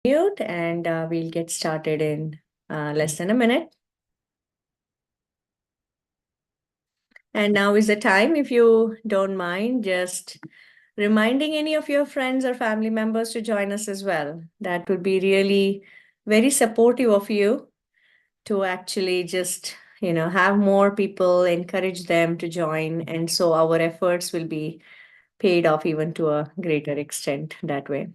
Mute and we'll get started in less than a minute. And now is the time, if you don't mind, just reminding any of your friends or family members to join us as well. That would be really very supportive of you to actually just, have more people, encourage them to join. And so our efforts will be paid off even to a greater extent that way.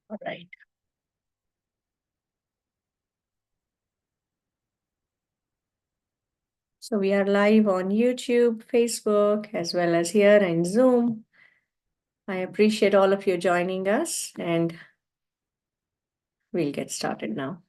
All right. So we are live on YouTube, Facebook, as well as here in Zoom. I appreciate all of you joining us, and we'll get started now.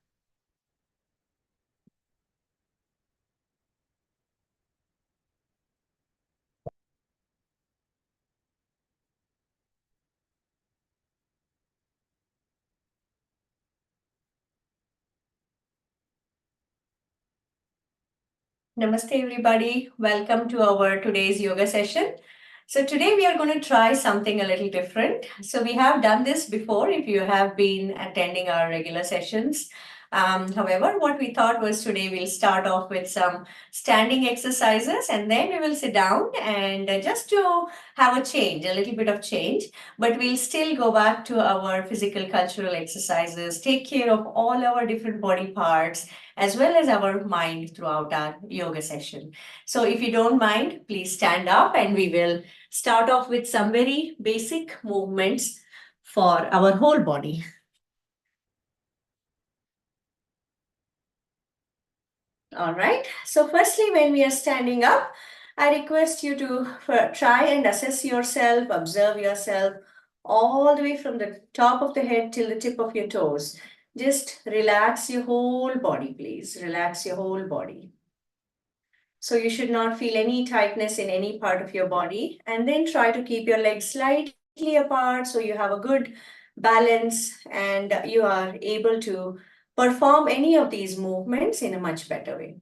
Namaste, everybody. Welcome to our today's yoga session. So today we are going to try something a little different. So we have done this before if you have been attending our regular sessions. However, what we thought was today we'll start off with some standing exercises and then we will sit down and just to have a change, a little bit of change, but we'll still go back to our physical cultural exercises, take care of all our different body parts as well as our mind throughout our yoga session. So if you don't mind, please stand up and we will start off with some very basic movements for our whole body. All right. So firstly, when we are standing up, I request you to try and assess yourself, observe yourself all the way from the top of the head till the tip of your toes. Just relax your whole body, please. Relax your whole body. So you should not feel any tightness in any part of your body. And then try to keep your legs slightly apart so you have a good balance and you are able to perform any of these movements in a much better way.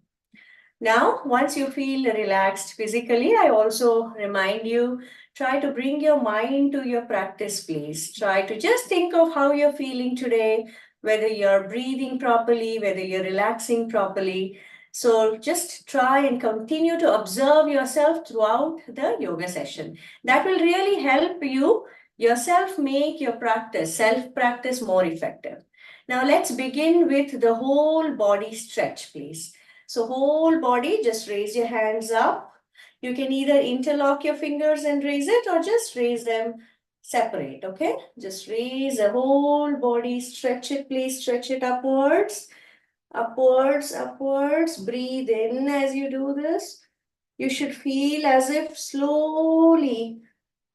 Now, once you feel relaxed physically, I also remind you, try to bring your mind to your practice, please. Try to just think of how you're feeling today, whether you're breathing properly, whether you're relaxing properly. So just try and continue to observe yourself throughout the yoga session. That will really help you yourself make your practice, self-practice more effective. Now let's begin with the whole body stretch, please. So whole body, just raise your hands up. You can either interlock your fingers and raise it or just raise them separate, okay? Just raise the whole body, stretch it, please, stretch it upwards. Upwards, upwards, breathe in as you do this. You should feel as if slowly,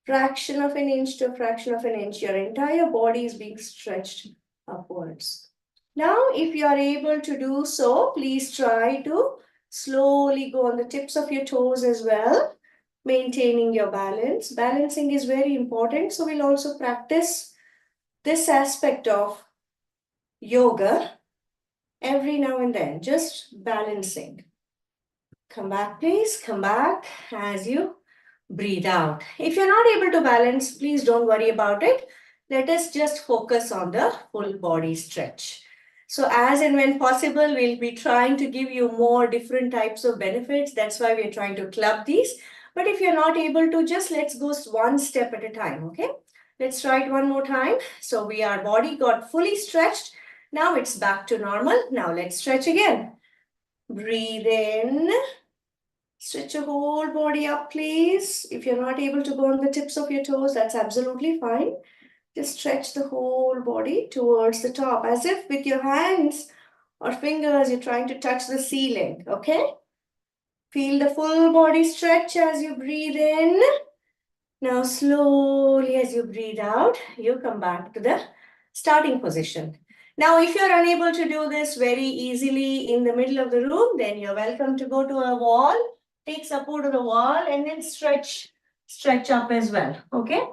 fraction of an inch to a fraction of an inch, your entire body is being stretched upwards. Now, if you are able to do so, please try to slowly go on the tips of your toes as well, maintaining your balance. Balancing is very important, so we'll also practice this aspect of yoga every now and then, just balancing. Come back, please. Come back as you breathe out. If you're not able to balance, please don't worry about it. Let us just focus on the full body stretch. So as and when possible, we'll be trying to give you more different types of benefits. That's why we're trying to club these. But if you're not able to, just let's go one step at a time, okay? Let's try it one more time. So our body got fully stretched. Now it's back to normal. Now let's stretch again. Breathe in. Stretch your whole body up, please. If you're not able to go on the tips of your toes, that's absolutely fine. Just stretch the whole body towards the top, as if with your hands or fingers, you're trying to touch the ceiling, okay? Feel the full body stretch as you breathe in. Now, slowly as you breathe out, you come back to the starting position. Now, if you're unable to do this very easily in the middle of the room, then you're welcome to go to a wall, take support of the wall, and then stretch up as well, okay?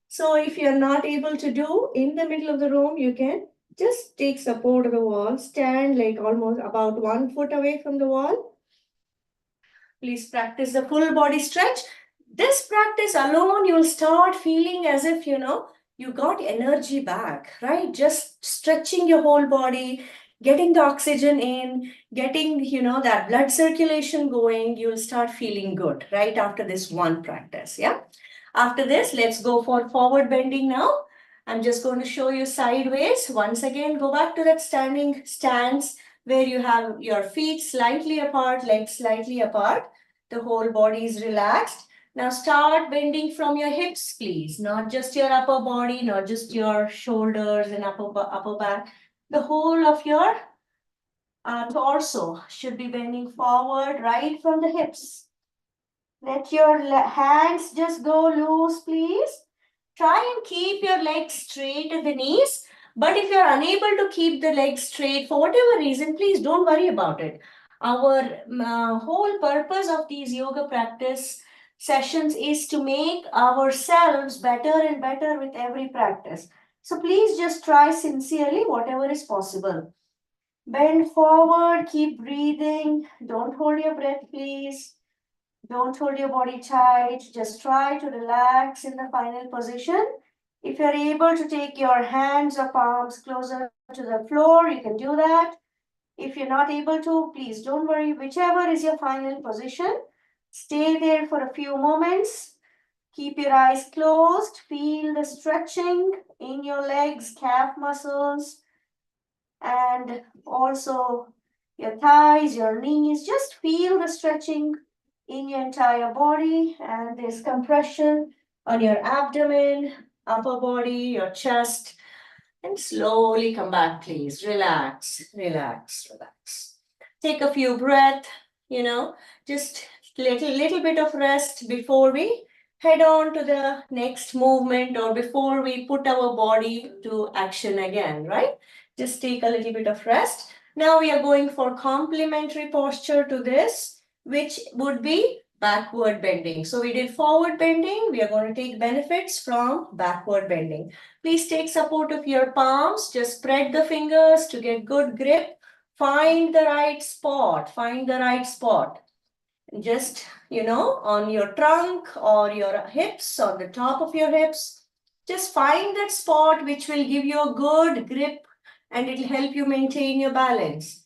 So if you're not able to do in the middle of the room, you can just take support of the wall, stand like almost about 1 foot away from the wall. Please practice the full body stretch. This practice alone, you'll start feeling as if, you got energy back, right? Just stretching your whole body, getting the oxygen in, getting, that blood circulation going, you'll start feeling good right after this one practice, yeah? After this, let's go for forward bending now. I'm just going to show you sideways. Once again, go back to that standing stance where you have your feet slightly apart, legs slightly apart. The whole body is relaxed. Now start bending from your hips, please. Not just your upper body, not just your shoulders and upper back. The whole of your torso should be bending forward right from the hips. Let your hands just go loose, please. Try and keep your legs straight at the knees. But if you're unable to keep the legs straight for whatever reason, please don't worry about it. Our whole purpose of these yoga practice sessions is to make ourselves better and better with every practice. So please just try sincerely whatever is possible. Bend forward, keep breathing. Don't hold your breath, please. Don't hold your body tight. Just try to relax in the final position. If you're able to take your hands or palms closer to the floor, you can do that. If you're not able to, please don't worry. Whichever is your final position, stay there for a few moments. Keep your eyes closed. Feel the stretching in your legs, calf muscles, and also your thighs, your knees. Just feel the stretching in your entire body, and there's compression on your abdomen, upper body, your chest, and slowly come back, please. Relax, relax, relax. Take a few breaths, just little bit of rest before we head on to the next movement or before we put our body to action again, right? Just take a little bit of rest. Now we are going for complementary posture to this, which would be backward bending. So we did forward bending. We are going to take benefits from backward bending. Please take support of your palms. Just spread the fingers to get good grip. Find the right spot. Find the right spot. Just, on your trunk or your hips, on the top of your hips. Just find that spot which will give you a good grip and it will help you maintain your balance.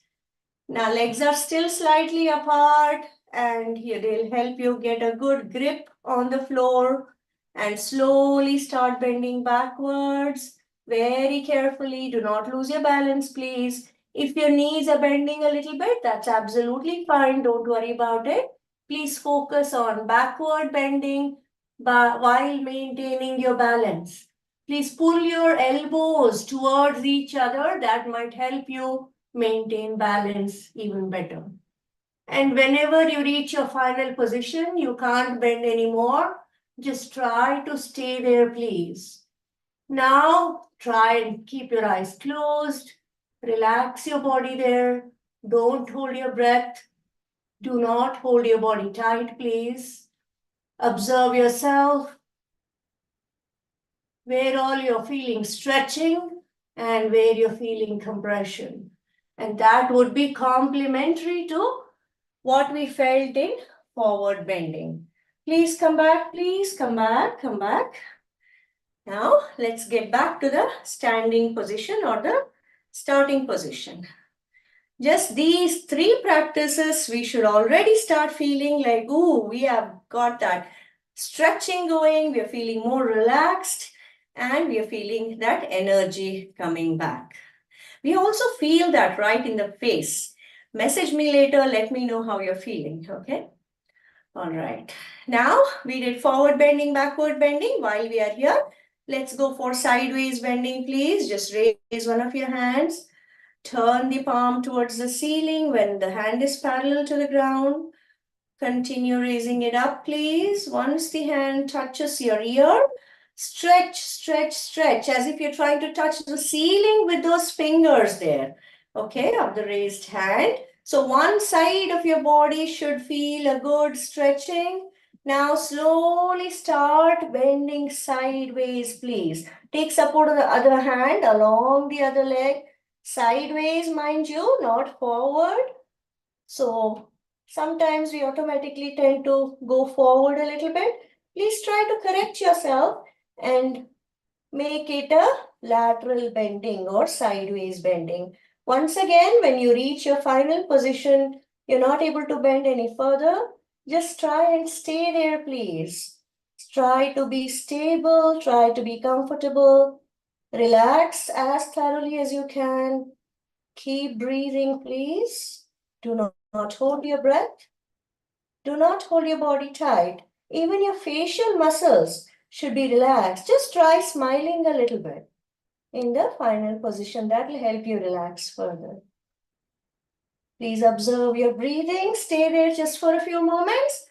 Now legs are still slightly apart and here they'll help you get a good grip on the floor and slowly start bending backwards. Very carefully, do not lose your balance, please. If your knees are bending a little bit, that's absolutely fine. Don't worry about it. Please focus on backward bending while maintaining your balance. Please pull your elbows towards each other. That might help you maintain balance even better. And whenever you reach your final position, you can't bend anymore. Just try to stay there, please. Now, try and keep your eyes closed. Relax your body there. Don't hold your breath. Do not hold your body tight, please. Observe yourself where all you're feeling stretching and where you're feeling compression. And that would be complementary to what we felt in forward bending. Please come back, please come back, come back. Now let's get back to the standing position or the starting position. Just these three practices, we should already start feeling like, ooh, we have got that stretching going, we are feeling more relaxed, and we are feeling that energy coming back. We also feel that right in the face. Message me later, let me know how you're feeling, okay? All right. Now we did forward bending, backward bending. While we are here, let's go for sideways bending, please. Just raise one of your hands. Turn the palm towards the ceiling when the hand is parallel to the ground. Continue raising it up, please. Once the hand touches your ear, stretch, stretch, stretch, as if you're trying to touch the ceiling with those fingers there, okay, of the raised hand. So one side of your body should feel a good stretching Now slowly start bending sideways, please. Take support of the other hand along the other leg. Sideways, mind you, not forward. So sometimes we automatically tend to go forward a little bit. Please try to correct yourself and make it a lateral bending or sideways bending. Once again, when you reach your final position, you're not able to bend any further, just try and stay there, please. Try to be stable, try to be comfortable, relax as thoroughly as you can. Keep breathing, please. Do not hold your breath. Do not hold your body tight. Even your facial muscles should be relaxed. Just try smiling a little bit in the final position. That will help you relax further. Please observe your breathing. Stay there just for a few moments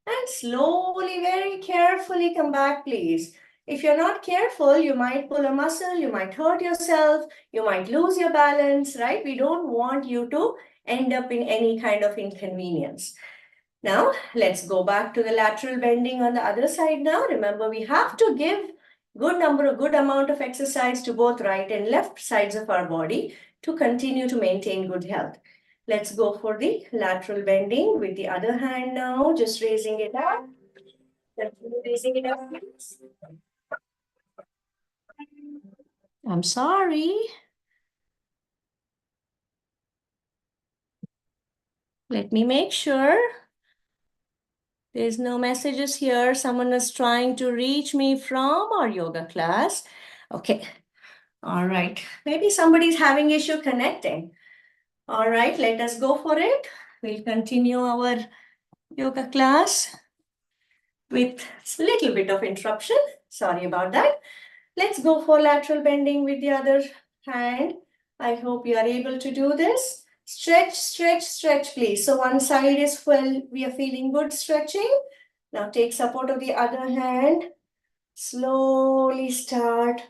and slowly, very carefully come back, please. If you're not careful, you might pull a muscle, you might hurt yourself, you might lose your balance, right? We don't want you to end up in any kind of inconvenience. Now, let's go back to the lateral bending on the other side now. Remember, we have to give good amount of exercise to both right and left sides of our body to continue to maintain good health. Let's go for the lateral bending with the other hand now, just raising it up. Raising it up, please. I'm sorry. Let me make sure. There's no messages here. Someone is trying to reach me from our yoga class. Okay. All right. Maybe somebody's having issue connecting. All right, let us go for it. We'll continue our yoga class with a little bit of interruption. Sorry about that. Let's go for lateral bending with the other hand. I hope you are able to do this. Stretch, stretch, stretch, please. So one side is full. We are feeling good stretching. Now take support of the other hand. Slowly start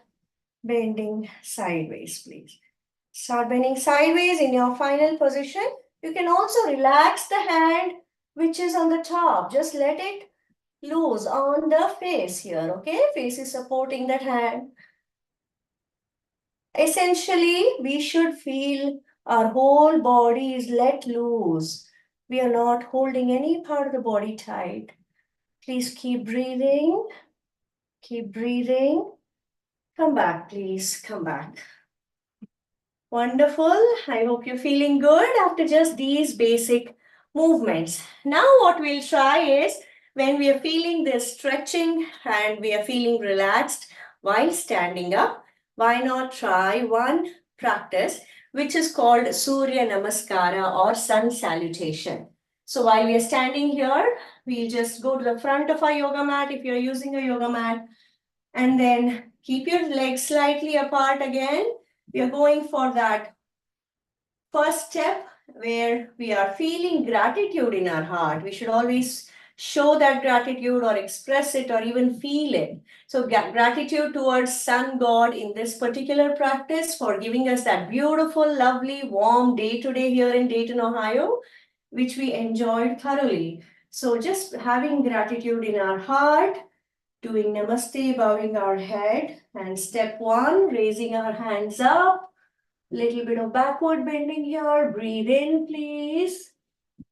bending sideways, please. Start bending sideways in your final position. You can also relax the hand which is on the top. Just let it loose on the face here, okay? Face is supporting that hand. Essentially, we should feel our whole body is let loose. We are not holding any part of the body tight. Please keep breathing. Keep breathing. Come back, please. Come back. Wonderful. I hope you're feeling good after just these basic movements. Now what we'll try is when we are feeling this stretching and we are feeling relaxed while standing up, why not try one practice which is called Surya Namaskara or Sun Salutation. So while we are standing here, we'll just go to the front of our yoga mat if you're using a yoga mat and then keep your legs slightly apart again. We are going for that first step where we are feeling gratitude in our heart. We should always show that gratitude or express it or even feel it. So gratitude towards Sun God in this particular practice for giving us that beautiful, lovely, warm day today here in Dayton, Ohio, which we enjoyed thoroughly. So just having gratitude in our heart, doing namaste, bowing our head, and step one, raising our hands up. Little bit of backward bending here. Breathe in, please.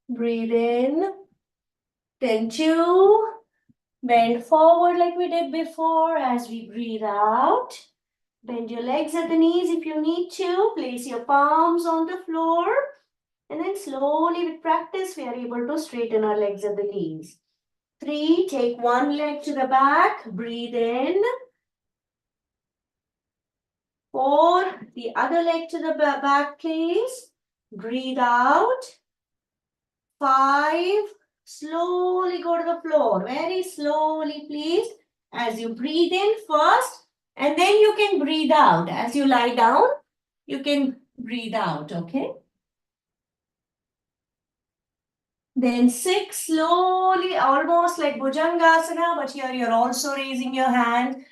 Breathe in. Then two. Bend forward like we did before as we breathe out. Bend your legs at the knees if you need to. Place your palms on the floor. And then slowly with practice, we are able to straighten our legs at the knees. Three, take one leg to the back. Breathe in. Four, the other leg to the back, please. Breathe out. Five, slowly go to the floor. Very slowly, please. As you breathe in first, and then you can breathe out. As you lie down, you can breathe out, okay? Then six, slowly, almost like Bhujangasana, but here you're also raising your hand.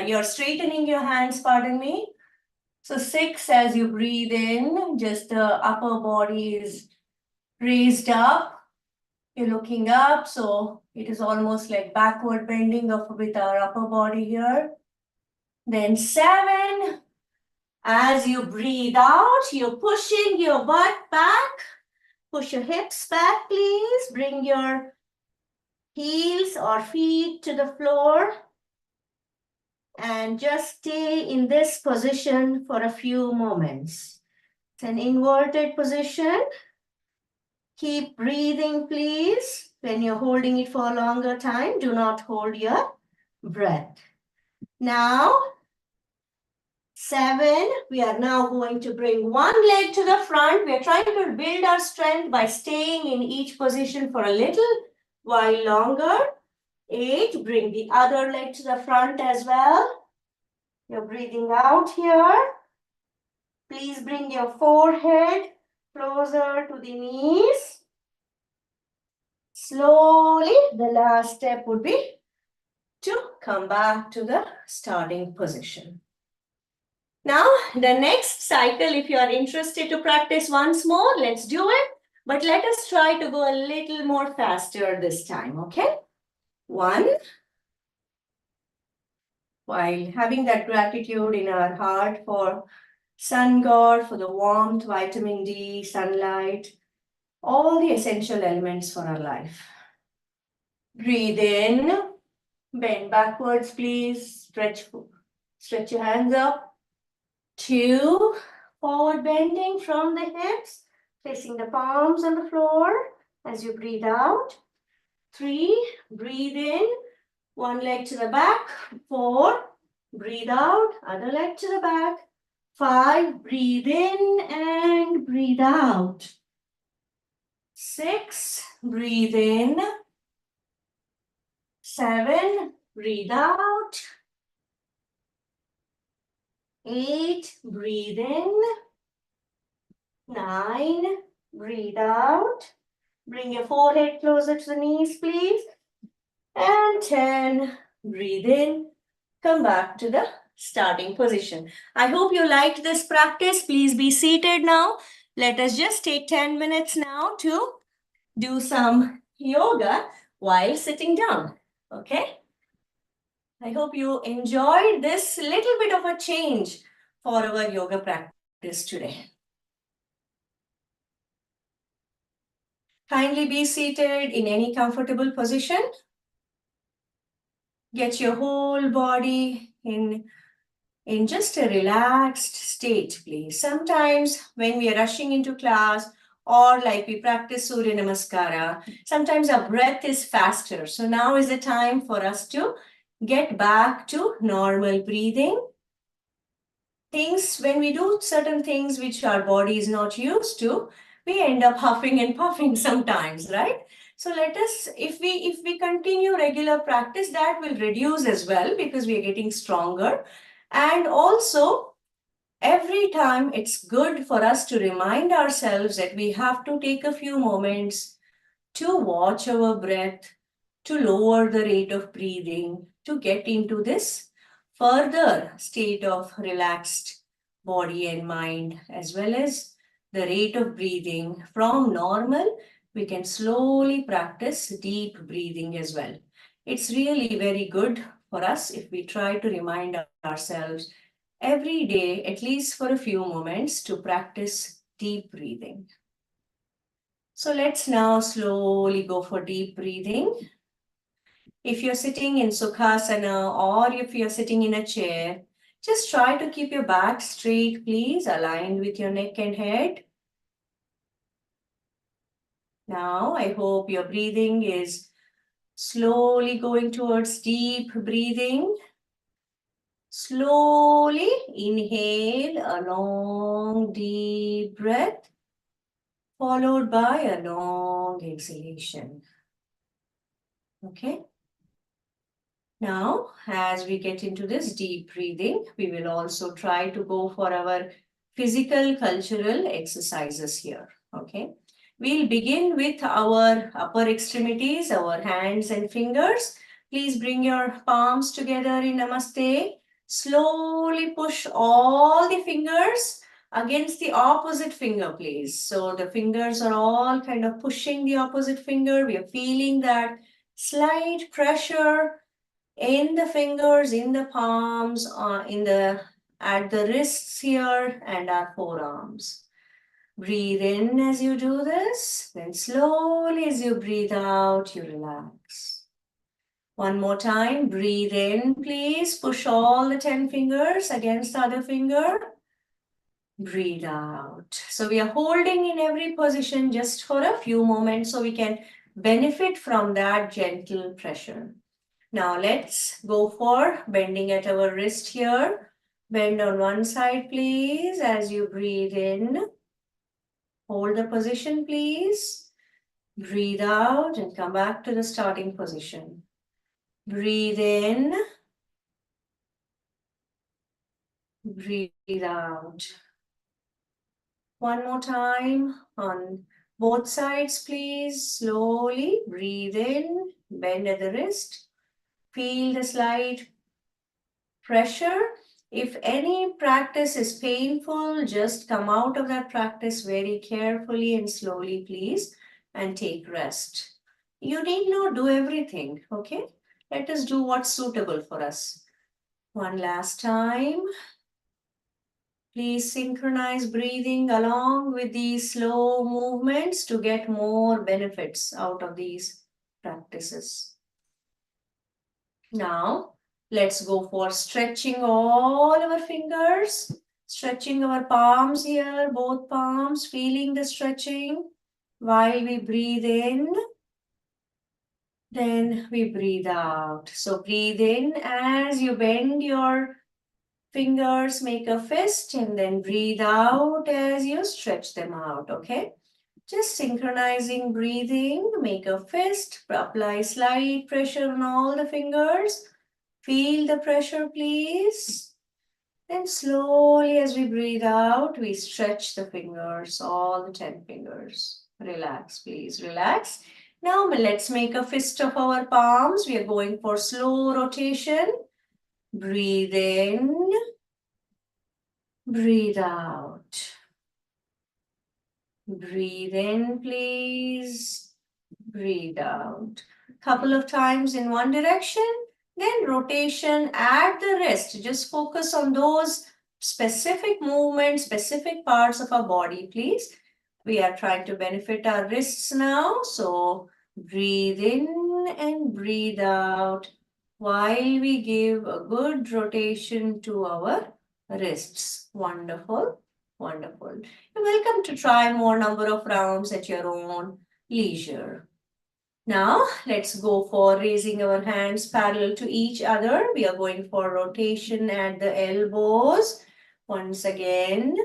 You're straightening your hands, pardon me. So six, as you breathe in, just the upper body is raised up. You're looking up, so it is almost like backward bending of with our upper body here. Then 7. As you breathe out, you're pushing your butt back. Push your hips back, please. Bring your heels or feet to the floor. And just stay in this position for a few moments. It's an inverted position. Keep breathing, please. When you're holding it for a longer time, do not hold your breath. Now, 7, we are now going to bring one leg to the front. We are trying to build our strength by staying in each position for a little while longer. 8, bring the other leg to the front as well. You're breathing out here. Please bring your forehead closer to the knees. Slowly, the last step would be to come back to the starting position. Now, the next cycle, if you are interested to practice once more, let's do it. But let us try to go a little more faster this time, okay? 1. While having that gratitude in our heart for sun god, for the warmth, vitamin D, sunlight, all the essential elements for our life. Breathe in, bend backwards, please. Stretch your hands up. 2, forward bending from the hips, placing the palms on the floor as you breathe out. 3, breathe in, one leg to the back. 4, breathe out, other leg to the back. 5, breathe in and breathe out. 6, breathe in. 7, breathe out. 8, breathe in. 9, breathe out. Bring your forehead closer to the knees, please. And 10, breathe in. Come back to the starting position. I hope you liked this practice. Please be seated now. Let us just take 10 minutes now to do some yoga while sitting down. Okay? I hope you enjoyed this little bit of a change for our yoga practice today. Kindly be seated in any comfortable position. Get your whole body in just a relaxed state, please. Sometimes when we are rushing into class or like we practice Surya Namaskara, sometimes our breath is faster. So now is the time for us to get back to normal breathing. When we do certain things which our body is not used to, we end up huffing and puffing sometimes, right? So let us, if we continue regular practice, that will reduce as well because we are getting stronger. And also, every time it's good for us to remind ourselves that we have to take a few moments to watch our breath, to lower the rate of breathing, to get into this further state of relaxed body and mind, as well as the rate of breathing from normal. We can slowly practice deep breathing as well. It's really very good for us if we try to remind ourselves every day, at least for a few moments, to practice deep breathing. So let's now slowly go for deep breathing. If you're sitting in Sukhasana or if you're sitting in a chair, just try to keep your back straight, please, aligned with your neck and head. Now, I hope your breathing is slowly going towards deep breathing. Slowly inhale a long, deep breath, followed by a long exhalation. Okay. Now, as we get into this deep breathing, we will also try to go for our physical cultural exercises here. Okay. We'll begin with our upper extremities, our hands and fingers. Please bring your palms together in Namaste. Slowly push all the fingers against the opposite finger, please. So the fingers are all kind of pushing the opposite finger. We are feeling that slight pressure in the fingers, in the palms, at the wrists here and our forearms. Breathe in as you do this, then slowly as you breathe out, you relax. One more time, breathe in, please. Push all the 10 fingers against the other finger. Breathe out. So we are holding in every position just for a few moments so we can benefit from that gentle pressure. Now let's go for bending at our wrist here. Bend on one side, please, as you breathe in. Hold the position, please. Breathe out and come back to the starting position. Breathe in. Breathe out. One more time on both sides, please. Slowly breathe in, bend at the wrist. Feel the slight pressure. If any practice is painful, just come out of that practice very carefully and slowly, please, and take rest. You need not do everything, okay? Let us do what's suitable for us. One last time. Please synchronize breathing along with these slow movements to get more benefits out of these practices. Now, let's go for stretching all our fingers, stretching our palms here, both palms, feeling the stretching while we breathe in. Then we breathe out. So breathe in as you bend your fingers, make a fist, and then breathe out as you stretch them out, okay? Just synchronizing breathing, make a fist, apply slight pressure on all the fingers. Feel the pressure, please. Then slowly as we breathe out, we stretch the fingers, all the 10 fingers. Relax, please, relax. Now let's make a fist of our palms. We are going for slow rotation. Breathe in. Breathe out. Breathe in, please. Breathe out. Couple of times in one direction, then rotation at the wrist. Just focus on those specific movements, specific parts of our body, please. We are trying to benefit our wrists now. So breathe in and breathe out while we give a good rotation to our wrists. Wonderful, wonderful. You're welcome to try more number of rounds at your own leisure. Now, let's go for raising our hands parallel to each other. We are going for rotation at the elbows. Once again,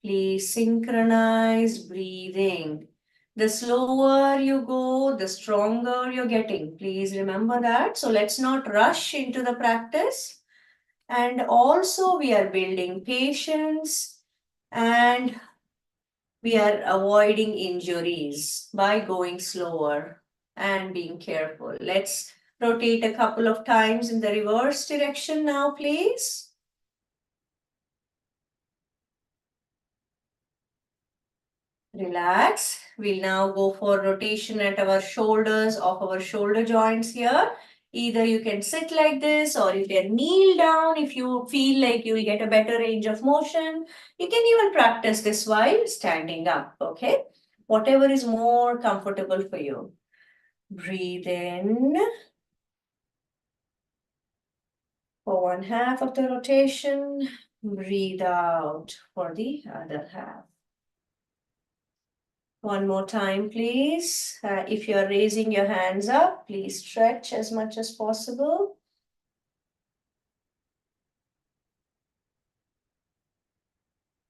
please synchronize breathing. The slower you go, the stronger you're getting. Please remember that. So let's not rush into the practice. And also, we are building patience and we are avoiding injuries by going slower and being careful. Let's rotate a couple of times in the reverse direction now, please. Relax. We'll now go for rotation at our shoulders of our shoulder joints here. Either you can sit like this or you can kneel down if you feel like you'll get a better range of motion. You can even practice this while standing up, okay? Whatever is more comfortable for you. Breathe in for one half of the rotation. Breathe out for the other half. One more time, please. If you're raising your hands up, please stretch as much as possible.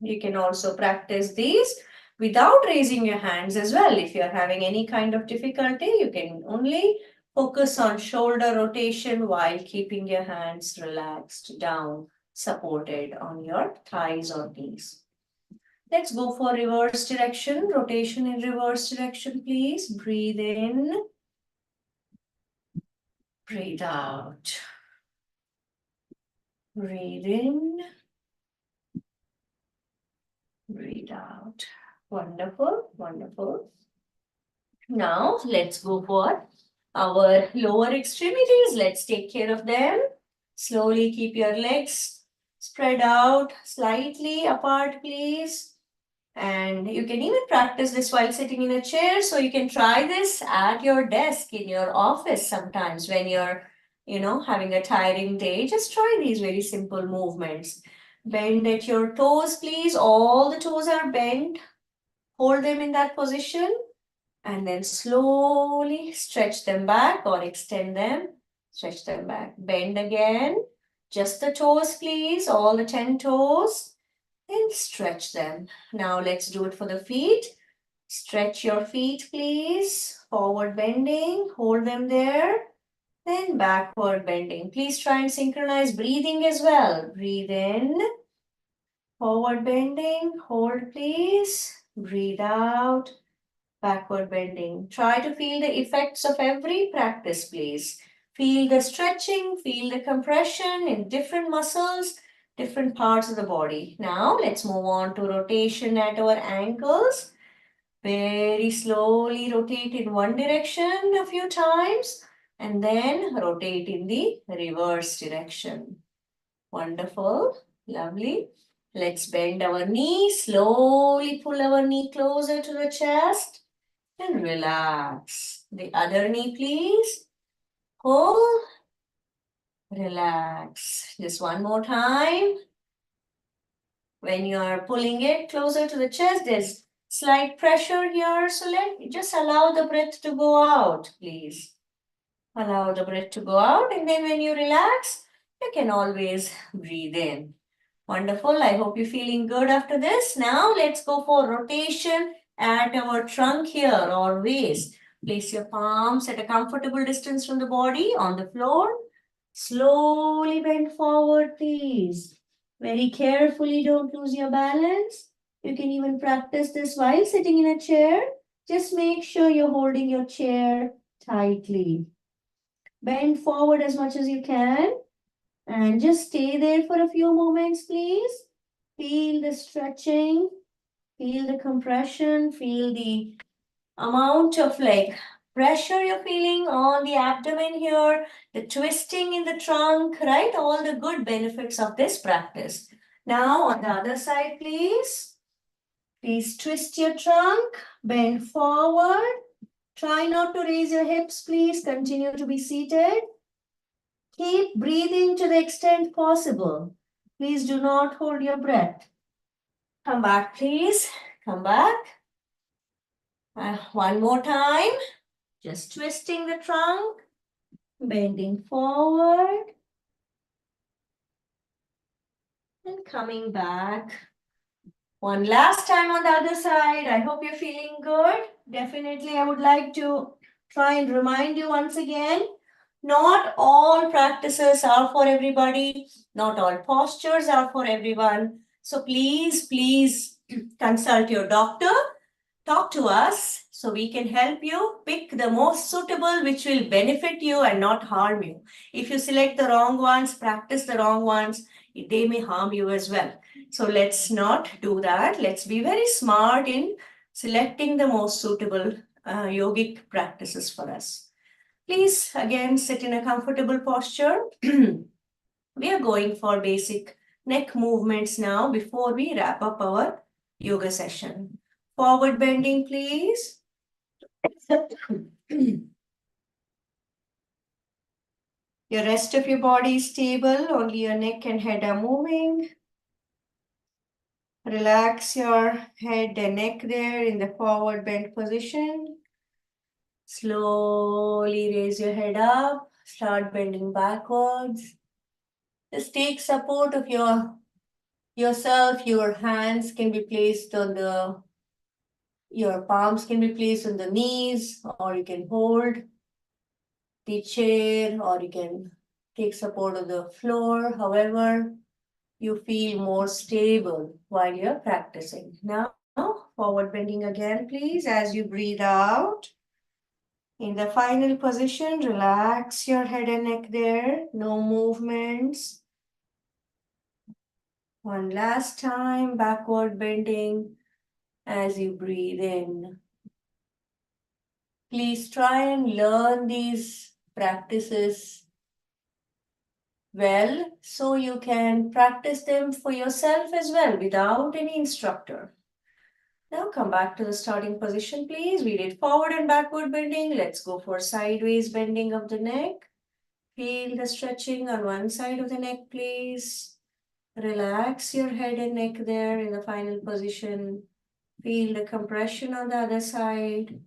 You can also practice these without raising your hands as well. If you're having any kind of difficulty, you can only focus on shoulder rotation while keeping your hands relaxed down, supported on your thighs or knees. Let's go for reverse direction, rotation in reverse direction, please. Breathe in, breathe out. Breathe in, out. Wonderful, wonderful. Now let's go for our lower extremities. Let's take care of them. Slowly keep your legs spread out, slightly apart, please. And you can even practice this while sitting in a chair. So you can try this at your desk in your office sometimes when you're, having a tiring day. Just try these very simple movements. Bend at your toes, please. All the toes are bent. Hold them in that position and then slowly stretch them back or extend them. Stretch them back. Bend again. Just the toes, please. All the 10 toes. And stretch them. Now let's do it for the feet. Stretch your feet, please. Forward bending. Hold them there. Then backward bending. Please try and synchronize breathing as well. Breathe in. Forward bending. Hold, please. Breathe out. Backward bending. Try to feel the effects of every practice, please. Feel the stretching, feel the compression in different muscles, different parts of the body. Now, let's move on to rotation at our ankles. Very slowly rotate in one direction a few times and then rotate in the reverse direction. Wonderful, lovely. Let's bend our knee, slowly pull our knee closer to the chest and relax. The other knee, please. Pull, relax. Just one more time. When you are pulling it closer to the chest, there's slight pressure here. So just allow the breath to go out, please. Allow the breath to go out. And then when you relax, you can always breathe in. Wonderful. I hope you're feeling good after this. Now let's go for rotation at our trunk here or waist. Place your palms at a comfortable distance from the body on the floor. Slowly bend forward, please. Very carefully, don't lose your balance. You can even practice this while sitting in a chair. Just make sure you're holding your chair tightly. Bend forward as much as you can. And just stay there for a few moments, please. Feel the stretching, feel the compression, feel the amount of pressure you're feeling on the abdomen here, the twisting in the trunk, right? All the good benefits of this practice. Now on the other side, please. Please twist your trunk, bend forward. Try not to raise your hips, please. Continue to be seated. Keep breathing to the extent possible. Please do not hold your breath. Come back, please. Come back. One more time. Just twisting the trunk, bending forward, and coming back. One last time on the other side. I hope you're feeling good. Definitely, I would like to try and remind you once again. Not all practices are for everybody. Not all postures are for everyone. So please consult your doctor. Talk to us so we can help you pick the most suitable which will benefit you and not harm you. If you select the wrong ones, practice the wrong ones, they may harm you as well. So let's not do that. Let's be very smart in selecting the most suitable yogic practices for us. Please, again, sit in a comfortable posture. We are going for basic neck movements now before we wrap up our yoga session. Forward bending, please. Your rest of your body is stable, only your neck and head are moving. Relax your head and neck there in the forward bend position. Slowly raise your head up, start bending backwards. Just take support of yourself. Your hands can be placed on your palms can be placed on the knees, or you can hold the chair, or you can take support of the floor, however you feel more stable while you're practicing. Now, forward bending again, please, as you breathe out. In the final position, relax your head and neck there, no movements. One last time, backward bending. as you breathe in. Please try and learn these practices well so you can practice them for yourself as well without any instructor. Now come back to the starting position, please. We did forward and backward bending. Let's go for sideways bending of the neck. Feel the stretching on one side of the neck, please. Relax your head and neck there in the final position. Feel the compression on the other side.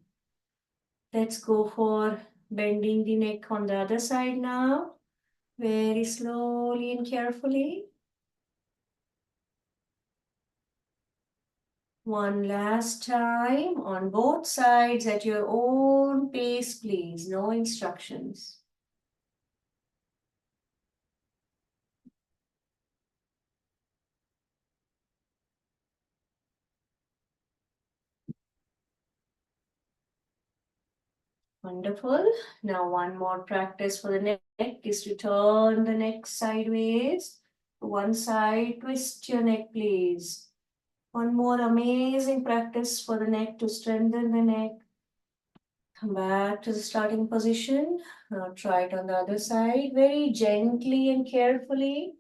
Let's go for bending the neck on the other side now. Very slowly and carefully. One last time on both sides at your own pace, please. No instructions. Wonderful. Now one more practice for the neck is to turn the neck sideways. One side, twist your neck, please. One more amazing practice for the neck to strengthen the neck. Come back to the starting position. Now try it on the other side very gently and carefully.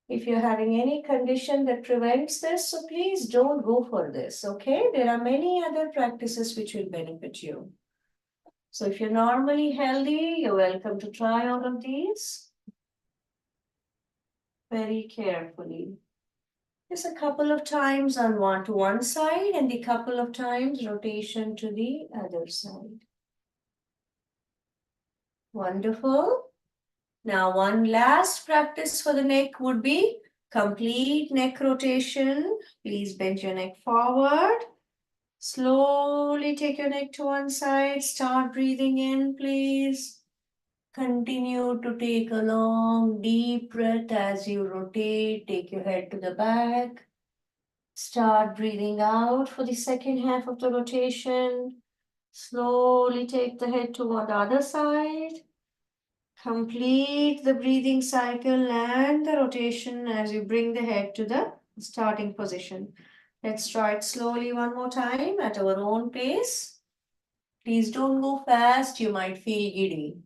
If you're having any condition that prevents this, so please don't go for this, okay? There are many other practices which will benefit you. So if you're normally healthy, you're welcome to try all of these very carefully. Just a couple of times on one to one side and a couple of times rotation to the other side. Wonderful. Now one last practice for the neck would be complete neck rotation. Please bend your neck forward. Slowly take your neck to one side. Start breathing in, please. Continue to take a long, deep breath as you rotate. Take your head to the back. Start breathing out for the second half of the rotation. Slowly take the head toward the other side. Complete the breathing cycle and the rotation as you bring the head to the starting position. Let's try it slowly one more time at our own pace. Please don't go fast, you might feel giddy.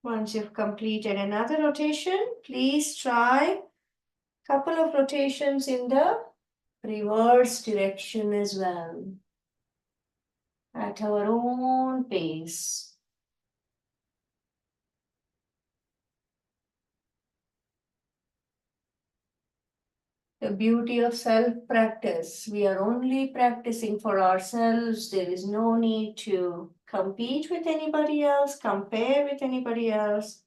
Once you've completed another rotation, please try a couple of rotations in the reverse direction as well at our own pace. The beauty of self-practice. We are only practicing for ourselves. There is no need to compete with anybody else, compare with anybody else.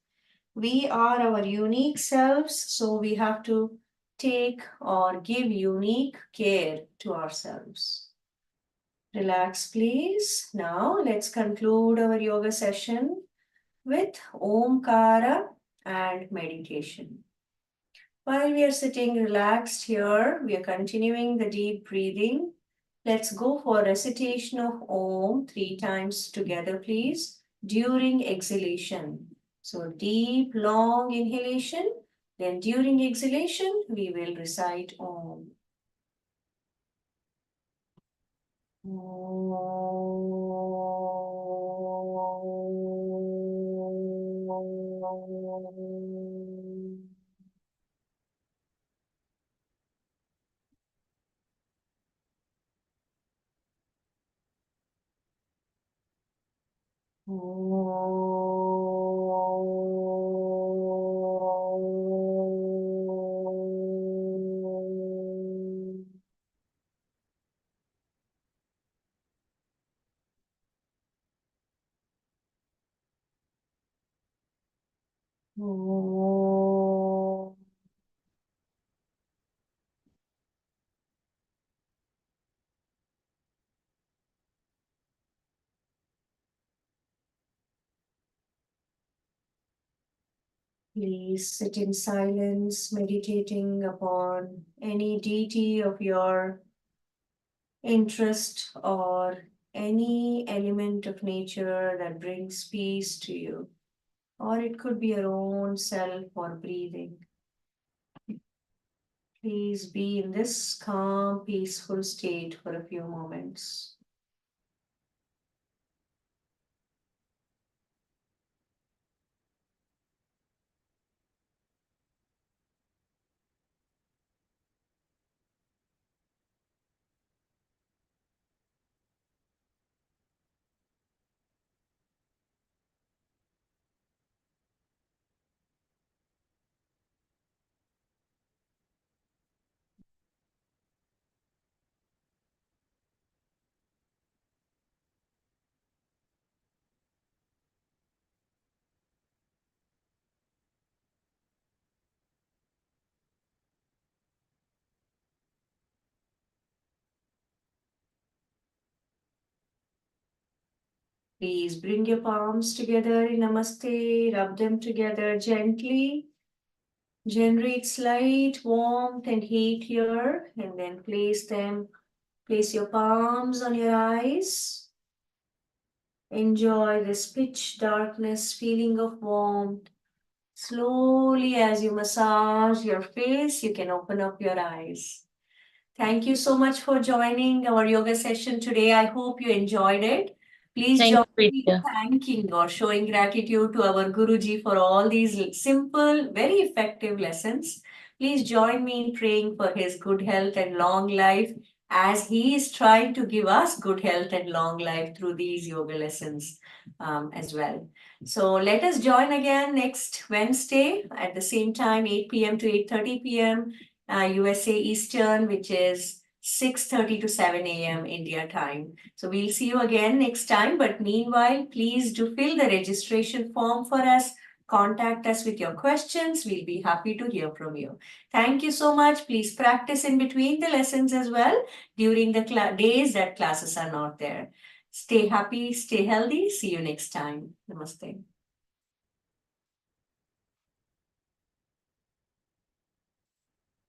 We are our unique selves, so we have to take or give unique care to ourselves. Relax, please. Now let's conclude our yoga session with Omkara and meditation. While we are sitting relaxed here, we are continuing the deep breathing. Let's go for recitation of Om 3 times together, please, during exhalation. So deep, long inhalation. Then during exhalation, we will recite Om. Please sit in silence, meditating upon any deity of your interest or any element of nature that brings peace to you. or it could be your own self or breathing. Please be in this calm, peaceful state for a few moments. Please bring your palms together in Namaste, rub them together gently. Generate slight warmth and heat here, and then place your palms on your eyes. Enjoy this pitch darkness feeling of warmth. Slowly, as you massage your face, you can open up your eyes. Thank you so much for joining our yoga session today. I hope you enjoyed it. Please Thank join you, me Vidya. in thanking or showing gratitude to our Guruji for all these simple, very effective lessons. Please join me in praying for his good health and long life as he is trying to give us good health and long life through these yoga lessons as well. So let us join again next Wednesday at the same time, 8 p.m. to 8:30 p.m. USA Eastern, which is 6:30 to 7 a.m. India time. So we'll see you again next time. But meanwhile, please do fill the registration form for us. Contact us with your questions. We'll be happy to hear from you. Thank you so much. Please practice in between the lessons as well during the days that classes are not there. Stay happy, stay healthy. See you next time. Namaste.